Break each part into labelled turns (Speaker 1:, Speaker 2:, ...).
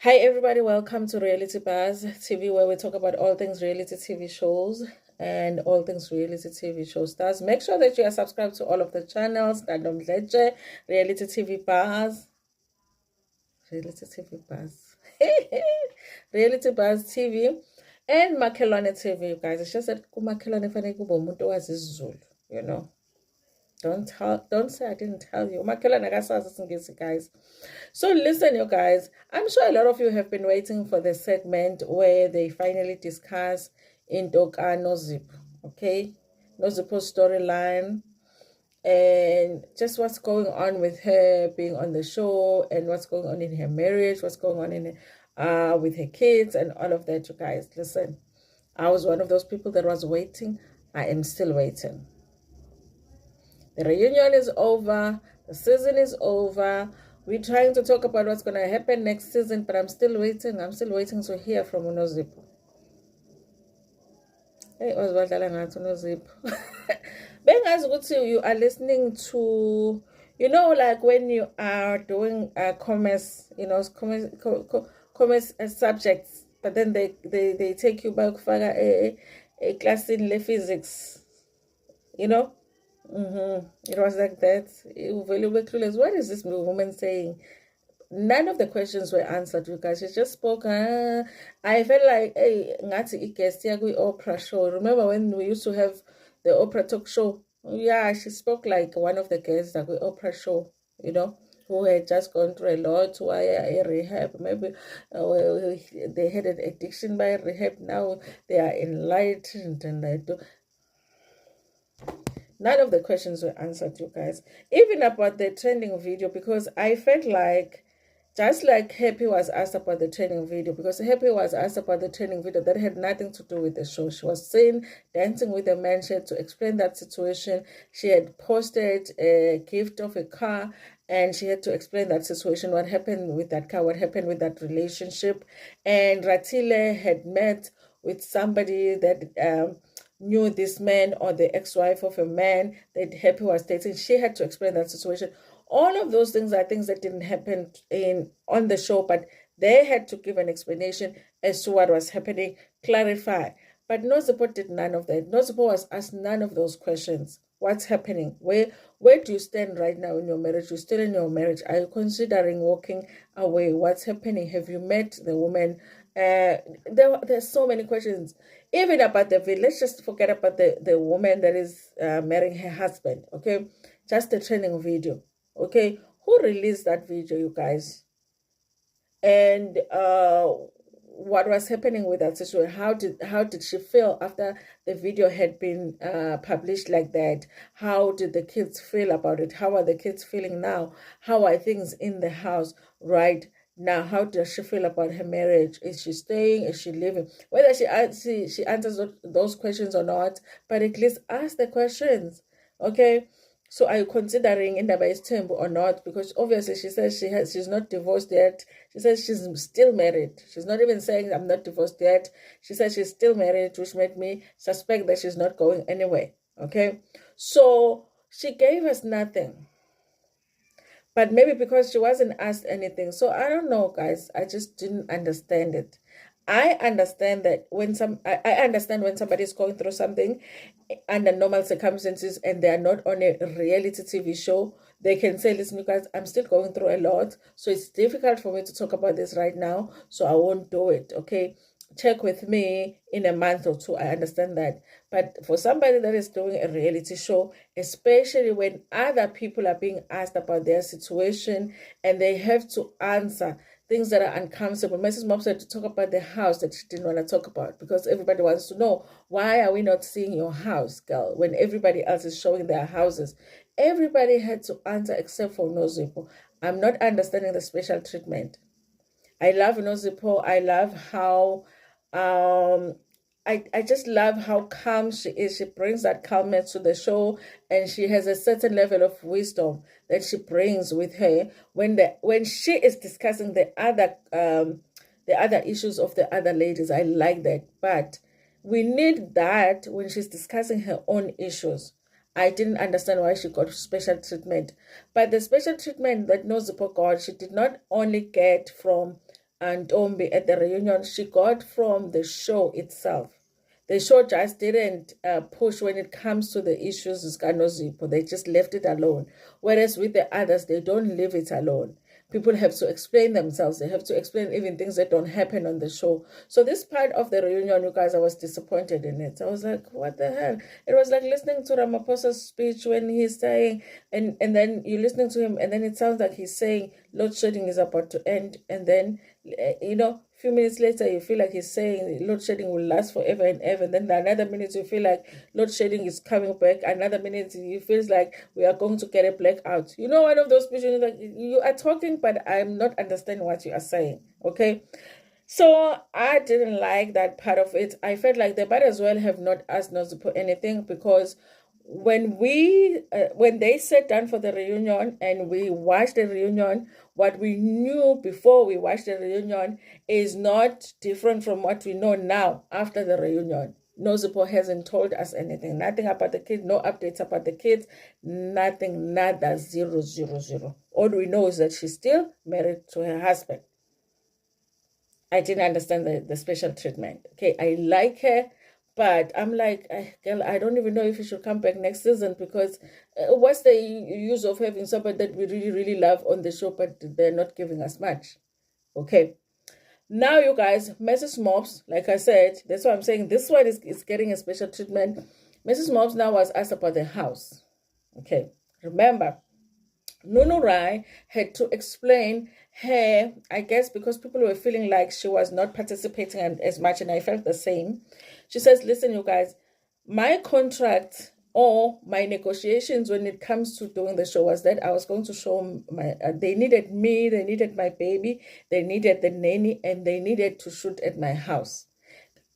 Speaker 1: Hi everybody, welcome to Reality Buzz TV, where we talk about all things reality TV shows and all things reality TV show stars. Make sure that you are subscribed to all of the channels, Reality TV Buzz, Reality TV Buzz, Reality Buzz TV, and Makelwane TV, you guys. It's just that kumakhelwane fanele kube umuntu owazi isiZulu, you know. Don't say I didn't tell you. Makelwane akasazi isiNgisi, guys. So listen, you guys, I'm sure a lot of you have been waiting for the segment where they finally discuss into Nozipho, okay? Nozipho's storyline and just what's going on with her being on the show and what's going on in her marriage, what's going on in with her kids and all of that, you guys. Listen, I was one of those people that was waiting. I am still waiting. The reunion is over. The season is over. We're trying to talk about what's going to happen next season, but I'm still waiting. I'm still waiting to hear from Nozipho. Hey, Nozipho. You are listening to, like when you are doing commerce, commerce subjects, but then they take you back for a class in physics, you know. It was like that. What is this woman saying? None of the questions were answered, you guys. She just spoke. I felt like, hey, ngati guest Oprah show. Remember when we used to have the Oprah talk show? Yeah, she spoke like one of the guests at the Oprah show, who had just gone through a lot via a rehab. Maybe they had an addiction by rehab. Now they are enlightened and I do. None of the questions were answered, you guys. Even about the trending video, because I felt like, just like Happy was asked about the trending video, because Happy was asked about the trending video that had nothing to do with the show. She was seen dancing with a man. She had to explain that situation. She had posted a gift of a car, and she had to explain that situation, what happened with that car, what happened with that relationship. And Ratile had met with somebody that knew this man or the ex-wife of a man that Happy was dating. She had to explain that situation. All of those things are things that didn't happen on the show, but they had to give an explanation as to what was happening, clarify. But Nozipho did none of that. Nozipho was asked none of those questions. What's happening? Where do you stand right now in your marriage? You're still in your marriage. Are you considering walking away? What's happening? Have you met the woman? There's so many questions. Even about the video. Let's just forget about the woman that is marrying her husband, okay? Just the training video, okay? Who released that video, you guys? And what was happening with that situation? How did she feel after the video had been published like that? How did the kids feel about it? How are the kids feeling now? How are things in the house right now? How does she feel about her marriage? Is she staying? Is she leaving? Whether she answers those questions or not, but at least ask the questions, okay? So are you considering Indaba Tembu or not? Because obviously she says she's not divorced yet. She says she's still married. She's not even saying I'm not divorced yet. She says she's still married, which made me suspect that she's not going anywhere. Okay? So she gave us nothing. But maybe because she wasn't asked anything. So I don't know, guys. I just didn't understand it. I understand that I understand when somebody is going through something under normal circumstances and they are not on a reality TV show, they can say, listen, you guys, I'm still going through a lot. So it's difficult for me to talk about this right now. So I won't do it. Okay. Check with me in a month or two. I understand that. But for somebody that is doing a reality show, especially when other people are being asked about their situation and they have to answer things that are uncomfortable. Mrs. Mom said to talk about the house that she didn't want to talk about because everybody wants to know, why are we not seeing your house, girl, when everybody else is showing their houses? Everybody had to answer except for Nozipho. I'm not understanding the special treatment. I love Nozipho. I love how I just love how calm she is. She brings that calmness to the show, and she has a certain level of wisdom that she brings with her when she is discussing the other issues of the other ladies. I like that, but we need that when she's discussing her own issues. I didn't understand why she got special treatment, but the special treatment that Nozipho got, she did not only get from and Tombi at the reunion, she got from the show itself. The show just didn't push when it comes to the issues with Nozipho. They just left it alone. Whereas with the others, they don't leave it alone. People have to explain themselves. They have to explain even things that don't happen on the show. So this part of the reunion, you guys, I was disappointed in it. I was like, what the hell? It was like listening to Ramaphosa's speech when he's saying, and then you're listening to him, and then it sounds like he's saying load shedding is about to end. And then, a few minutes later, you feel like he's saying load shedding will last forever and ever. And then another minute, you feel like load shedding is coming back. Another minute, you feel like we are going to get a blackout. One of those speeches, like you are talking, but I'm not understanding what you are saying. Okay. So I didn't like that part of it. I felt like they might as well have not asked Nozipho anything, because when they sat down for the reunion and we watched the reunion, what we knew before we watched the reunion is not different from what we know now after the reunion. Nozipho hasn't told us anything, nothing about the kids, no updates about the kids, nothing, nada, 000. All we know is that she's still married to her husband. I didn't understand the special treatment. Okay, I like her, but I'm like, girl, I don't even know if she should come back next season, because what's the use of having somebody that we really, really love on the show, but they're not giving us much? Okay. Now, you guys, Mrs. Mops, like I said, that's why I'm saying this one is getting a special treatment. Mrs. Mops now was asked about the house. Okay. Remember, Nunu Rai had to explain her, I guess, because people were feeling like she was not participating as much, and I felt the same. She says, listen, you guys, my contract or my negotiations when it comes to doing the show was that I was going to show they needed me, they needed my baby, they needed the nanny, and they needed to shoot at my house.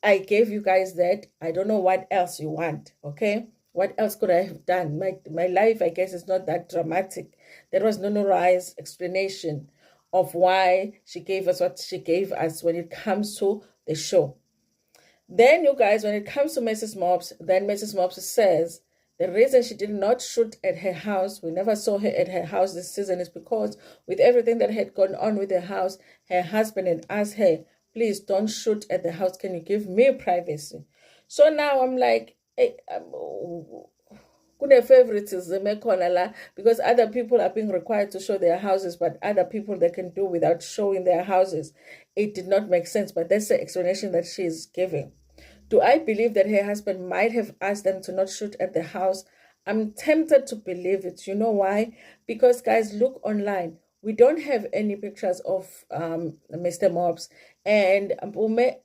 Speaker 1: I gave you guys that. I don't know what else you want, okay? What else could I have done? My life, I guess, is not that dramatic. There was no Rai's explanation of why she gave us what she gave us when it comes to the show. Then, you guys, when it comes to Mrs. Mops, then Mrs. Mops says the reason she did not shoot at her house, we never saw her at her house this season, is because with everything that had gone on with the house, her husband had asked her, please don't shoot at the house. Can you give me privacy? So now I'm like, hey, favoritism because other people are being required to show their houses, but other people they can do without showing their houses. It did not make sense, but that's the explanation that she is giving. Do I believe that her husband might have asked them to not shoot at the house? I'm tempted to believe it. You know why? Because, guys, look online. We don't have any pictures of Mr. Mops. And Mpume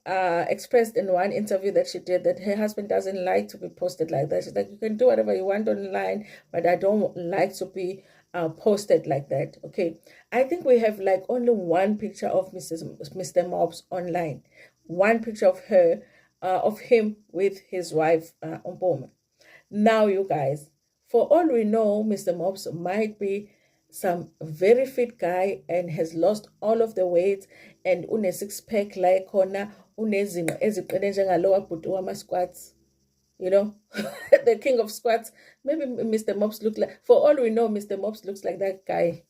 Speaker 1: expressed in one interview that she did that her husband doesn't like to be posted like that. She's like, you can do whatever you want online, but I don't like to be posted like that. Okay. I think we have like only one picture of Mr. Mops online. One picture of her, of him with his wife, Mpume. Now, you guys, for all we know, Mr. Mops might be some very fit guy and has lost all of the weight and une six pack like khona unezimo eziqine njengalowa bhuti wama-squats, the king of squats. Maybe Mr. Mops look like, for all we know, Mr. Mops looks like that guy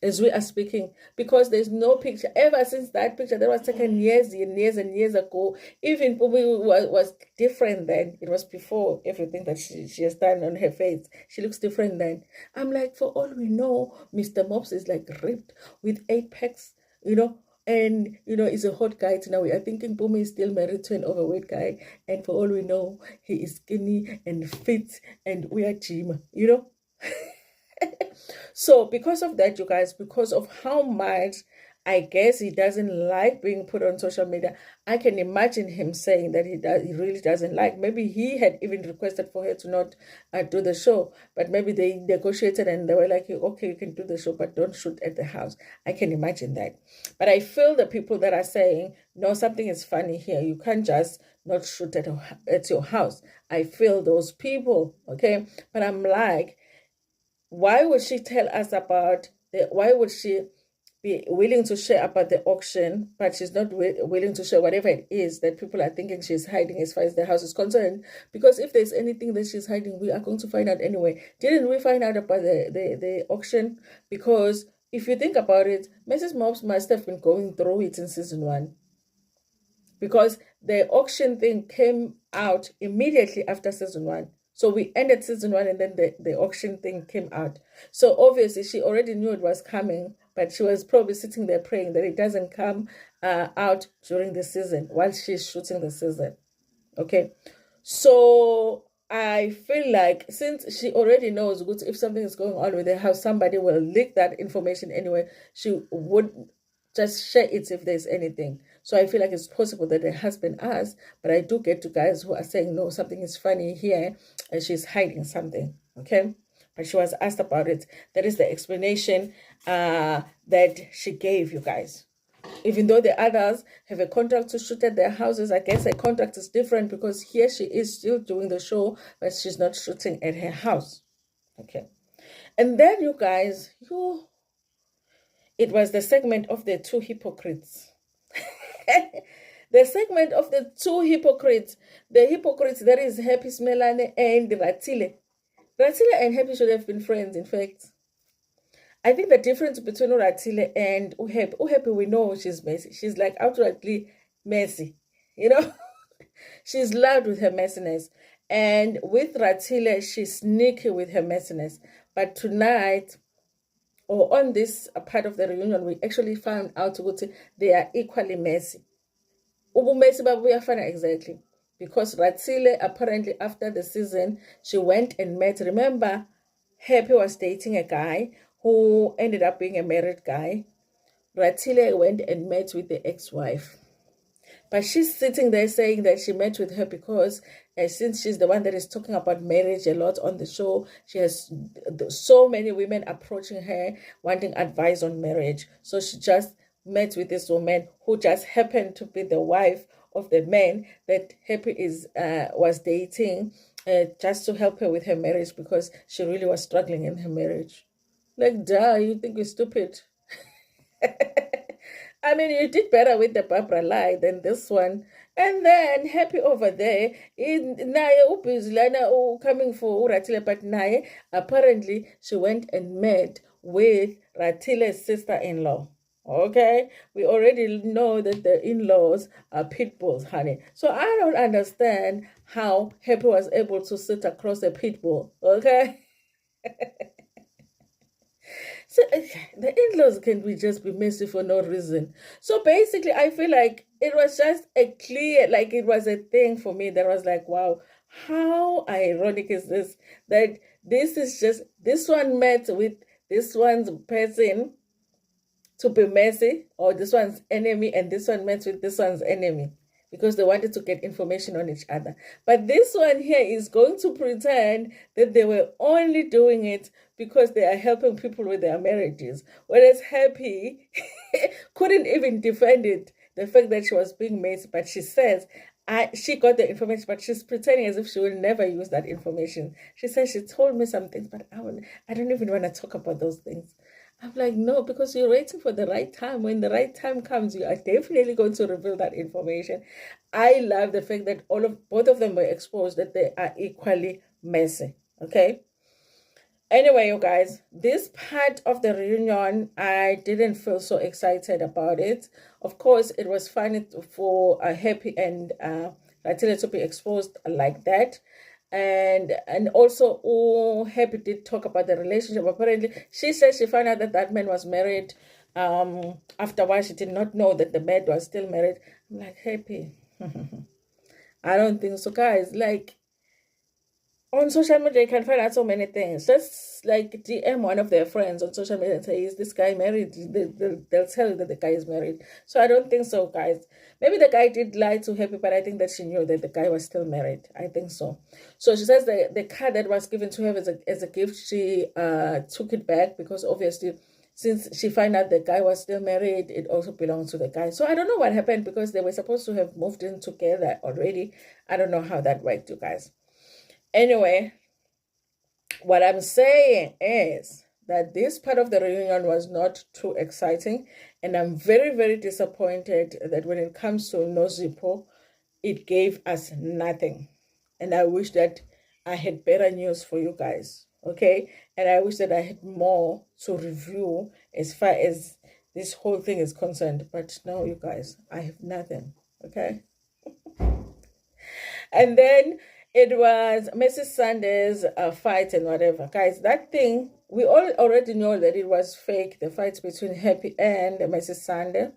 Speaker 1: as we are speaking, because there's no picture ever since that picture that was taken years and years and years ago. Even Pubi was different then. It was before everything that she has done on her face. She looks different then. I'm like, for all we know, Mr. Mops is like ripped with 8 packs, and is a hot guy now. We are thinking Pumi is still married to an overweight guy, and for all we know, he is skinny and fit and we are gym, So because of that, you guys, because of how much I guess he doesn't like being put on social media, I can imagine him saying that he really doesn't like. Maybe he had even requested for her to not do the show, but maybe they negotiated and they were like, okay, you can do the show, but don't shoot at the house. I can imagine that. But I feel the people that are saying, no, something is funny here. You can't just not shoot at your house. I feel those people, okay? But I'm like, why would she tell us about why would she be willing to share about the auction, but she's not willing to share whatever it is that people are thinking she's hiding as far as the house is concerned? Because if there's anything that she's hiding, we are going to find out anyway. Didn't we find out about the auction? Because if you think about it, Mrs. Mobs must have been going through it in season 1, because the auction thing came out immediately after season 1. So we ended season 1 and then the auction thing came out. So obviously she already knew it was coming, but she was probably sitting there praying that it doesn't come out during the season while she's shooting the season. Okay. So I feel like since she already knows if something is going on with her house, somebody will leak that information anyway. She would just share it if there's anything. So I feel like it's possible that her husband asked, but I do get to guys who are saying, no, something is funny here and she's hiding something. Okay. But she was asked about it. That is the explanation that she gave you guys. Even though the others have a contract to shoot at their houses, I guess the contract is different because here she is still doing the show, but she's not shooting at her house. Okay. And then you guys, it was the segment of the two hypocrites. The segment of the two hypocrites. The hypocrites, that is Happy Smelane and Ratile. Ratile and Happy should have been friends, in fact. I think the difference between Ratile and Uhappy, we know she's messy. She's like outrightly messy, you know. She's loud with her messiness. And with Ratile, she's sneaky with her messiness. But tonight, or on this part of the reunion, we actually found out that they are equally messy. Messy, but we are fine exactly. Because Ratile, apparently after the season, she went and met, remember, Happy was dating a guy who ended up being a married guy. Ratile went and met with the ex-wife. But she's sitting there saying that she met with her because since she's the one that is talking about marriage a lot on the show, she has so many women approaching her wanting advice on marriage. So she just met with this woman who just happened to be the wife of the man that Happy was dating, just to help her with her marriage because she really was struggling in her marriage. Like, duh, you think we're stupid? I mean, you did better with the Barbara lie than this one. And then Happy over there, naye ubusy lana coming for Ratile, but naye apparently she went and met with Ratile's sister-in-law. Okay, we already know that the in-laws are pit bulls, honey. So I don't understand how Happy was able to sit across a pit bull. Okay. So the in-laws can be just be messy for no reason. So basically, I feel like it was just a clear, like it was a thing for me that was like, wow, how ironic is this? That this is just, this one met with this one's person to be messy, or this one's enemy, and this one met with this one's enemy because they wanted to get information on each other. But this one here is going to pretend that they were only doing it because they are helping people with their marriages. Whereas Happy couldn't even defend it, the fact that she was being messy, but she says she got the information, but she's pretending as if she will never use that information. She says she told me some things, but I don't even want to talk about those things. I'm like, no, because you're waiting for the right time. When the right time comes, you are definitely going to reveal that information. I love the fact that both of them were exposed, that they are equally messy. Okay. Anyway, you guys, this part of the reunion, I didn't feel so excited about it. Of course, it was funny for Happy and Latila to be exposed like that. And also, Happy did talk about the relationship. Apparently, she said she found out that that man was married. After a while, she did not know that the man was still married. I'm like, Happy. I don't think so, guys. Like, on social media, you can find out so many things. Just like DM one of their friends on social media and say, is this guy married? They'll tell you that the guy is married. So I don't think so, guys. Maybe the guy did lie to Happy, but I think that she knew that the guy was still married. I think so. So she says the card that was given to her as a gift, she took it back because obviously since she found out the guy was still married, it also belonged to the guy. So I don't know what happened because they were supposed to have moved in together already. I don't know how that worked, you guys. Anyway, what I'm saying is that this part of the reunion was not too exciting, and I'm very, very disappointed that when it comes to Nozipho, it gave us nothing. And I wish that I had better news for you guys, okay? And I wish that I had more to review as far as this whole thing is concerned. But no, you guys, I have nothing. Okay. And then it was Mrs. Sanders' fight and whatever. Guys, that thing, we all already know that it was fake, the fight between Happy and Mrs. Sanders.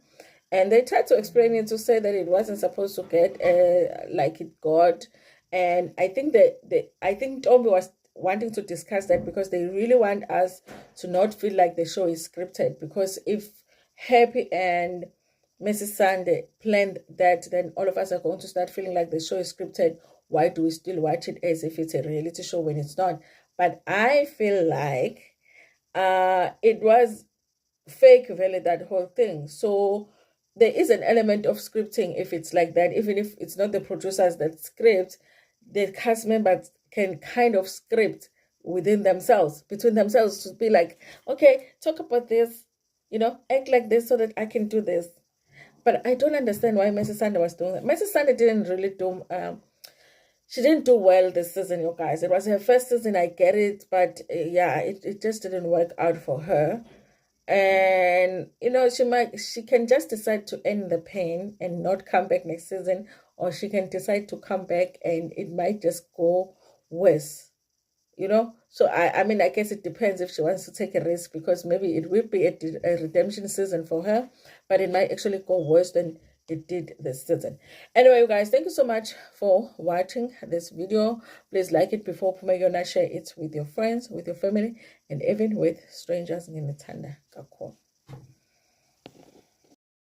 Speaker 1: And they tried to explain it to say that it wasn't supposed to get like it got. And I think I think Tombi was wanting to discuss that because they really want us to not feel like the show is scripted. Because if Happy and Mrs. Sunday planned that, then all of us are going to start feeling like the show is scripted. Why do we still watch it as if it's a reality show when it's not? But I feel like it was fake, really, that whole thing. So there is an element of scripting if it's like that, even if it's not the producers that script, the cast members can kind of script within themselves, between themselves, to be like, okay, talk about this, act like this so that I can do this. But I don't understand why Mrs. Sunday was doing that. Mrs. Sunday didn't really do, she didn't do well this season, you guys. It was her first season, I get it, but yeah, it just didn't work out for her. And she can just decide to end the pain and not come back next season, or she can decide to come back and it might just go worse. So I mean, I guess it depends if she wants to take a risk, because maybe it will be a redemption season for her, but it might actually go worse than it did this season. Anyway, you guys, thank you so much for watching this video. Please like it before Pumegona, share it with your friends, with your family, and even with strangers in the Tanda.